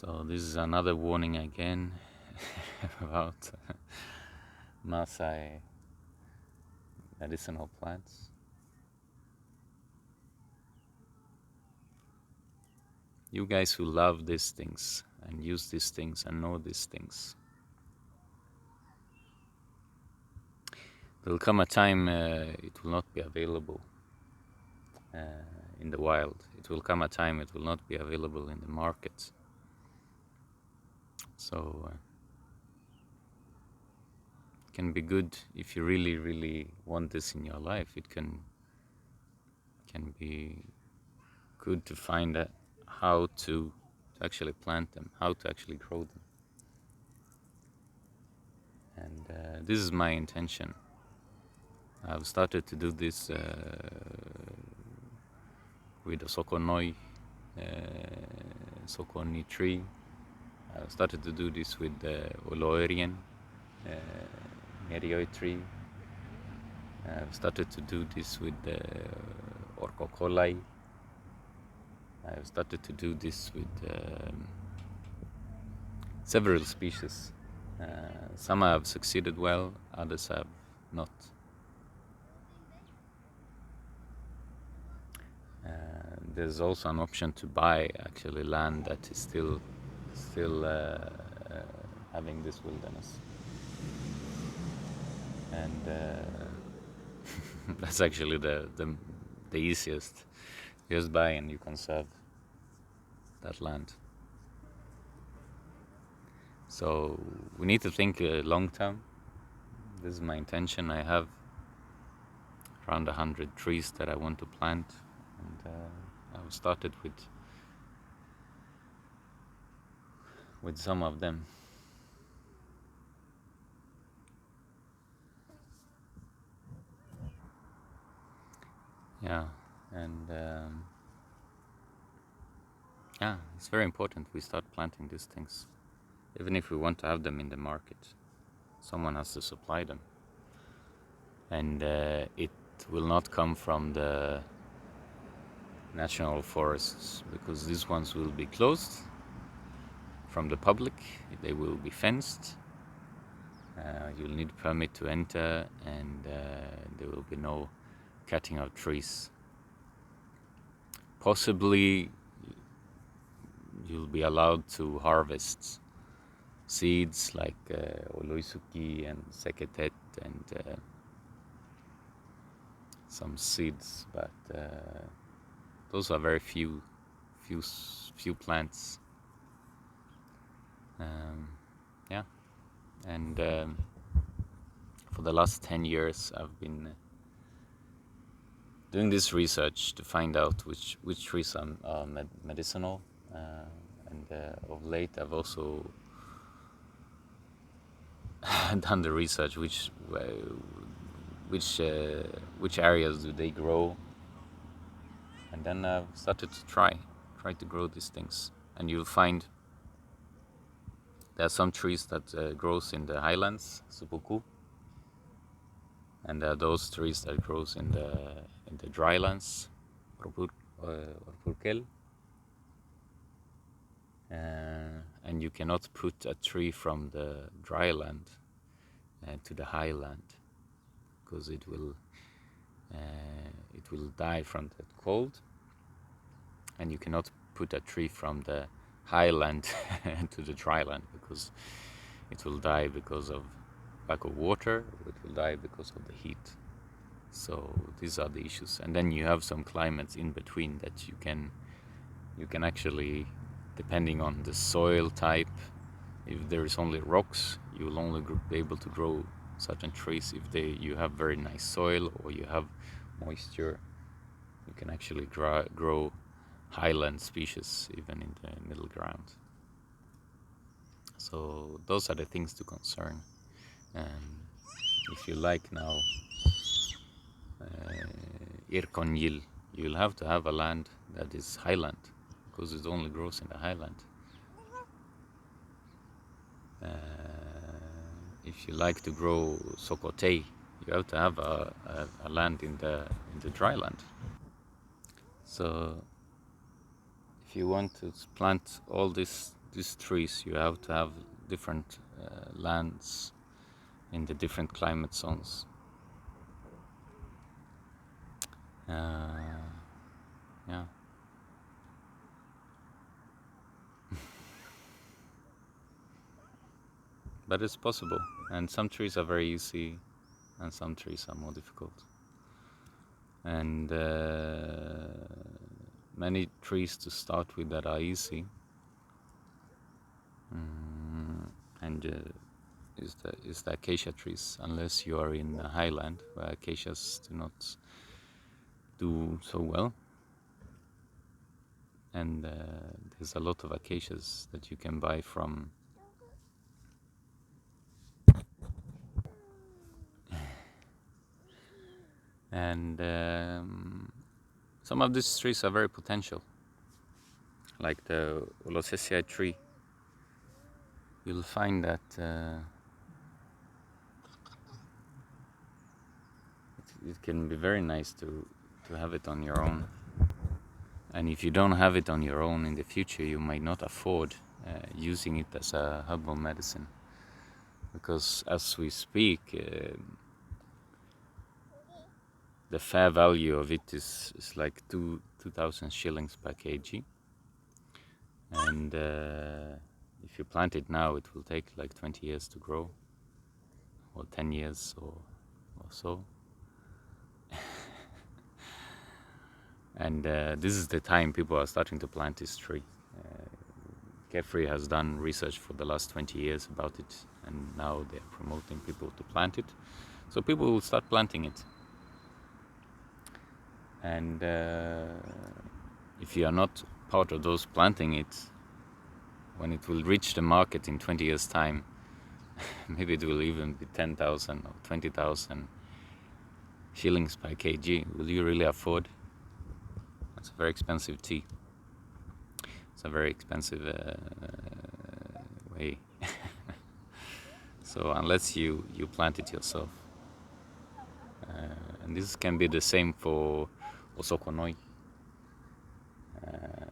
So this is another warning again about maasai medicinal plants. You guys who love these things and use these things and know these things, there will come a time it will not be available in the wild. It will come a time it will not be available in the markets. So it can be good if you really want this in your life. It can be good to find out how to actually plant them, how to actually grow them. And this is my intention. I've started to do this with the sokonoi, sokoni tree. I've started to do this with the oloerian, merioi tree. I've started to do this with the orkokolai. I've started to do this with several species. Some have succeeded well, others have not. There's also an option to buy actually land that is still having this wilderness, and that's actually the easiest. You just buy and you conserve that land. So we need to think long term. This is my intention. I have around 100 trees that I want to plant, and I've started with some of them. Yeah, and yeah, it's very important we start planting these things. Even if we want to have them in the market, someone has to supply them. And it will not come from the national forests, because these ones will be closed from the public. They will be fenced. You'll need a permit to enter, and there will be no cutting of trees. Possibly you'll be allowed to harvest seeds like oloisuki and seketet and some seeds, but those are very few plants. Yeah, and for the last 10 years I've been doing this research to find out which trees are medicinal, and of late I've also done the research which areas do they grow, and then I've started to try to grow these things. And you'll find there are some trees that grows in the highlands, supuku, and there are those trees that grows in the drylands, orpurkel. And you cannot put a tree from the dryland to the highland, because it will die from the cold, and you cannot put a tree from the highland to the dryland, because it will die because of lack of water, or it will die because of the heat. So these are the issues. And then you have some climates in between that you can actually, depending on the soil type, if there is only rocks, you will only be able to grow certain trees. If you have very nice soil, or you have moisture, you can actually grow highland species even in the middle ground. So those are the things to concern. If you like now Irkonyil, you'll have to have a land that is highland, because it only grows in the highland. If you like to grow sokotei, you have to have a land in the dryland. So if you want to plant all these these trees, you have to have different lands in the different climate zones. Yeah. But it's possible, and some trees are very easy, and some trees are more difficult. And many trees to start with that are easy, and is the acacia trees, unless you are in the highland where acacias do not do so well. And there's a lot of acacias that you can buy from and some of these trees are very potential, like the Olosesii tree. You'll find that it can be very nice to have it on your own. And if you don't have it on your own in the future, you might not afford using it as a herbal medicine, because as we speak, the fair value of it is like 2,000 shillings per kg. And if you plant it now, it will take like 20 years to grow, or 10 years or so. And this is the time people are starting to plant this tree. Kefri has done research for the last 20 years about it, and now they're promoting people to plant it. So people will start planting it. And if you are not part of those planting it, when it will reach the market in 20 years' time, maybe it will even be 10,000 or 20,000 shillings per kg. Will you really afford? That's a very expensive tea. It's a very expensive way. So unless you plant it yourself. And this can be the same for Osokonoi.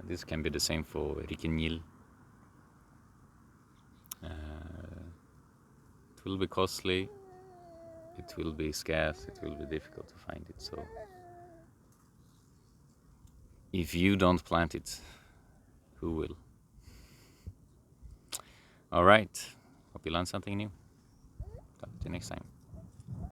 This can be the same for Rikinyil. It will be costly, it will be scarce, it will be difficult to find it. So if you don't plant it, who will? All right. Hope you learned something new. Talk to you next time.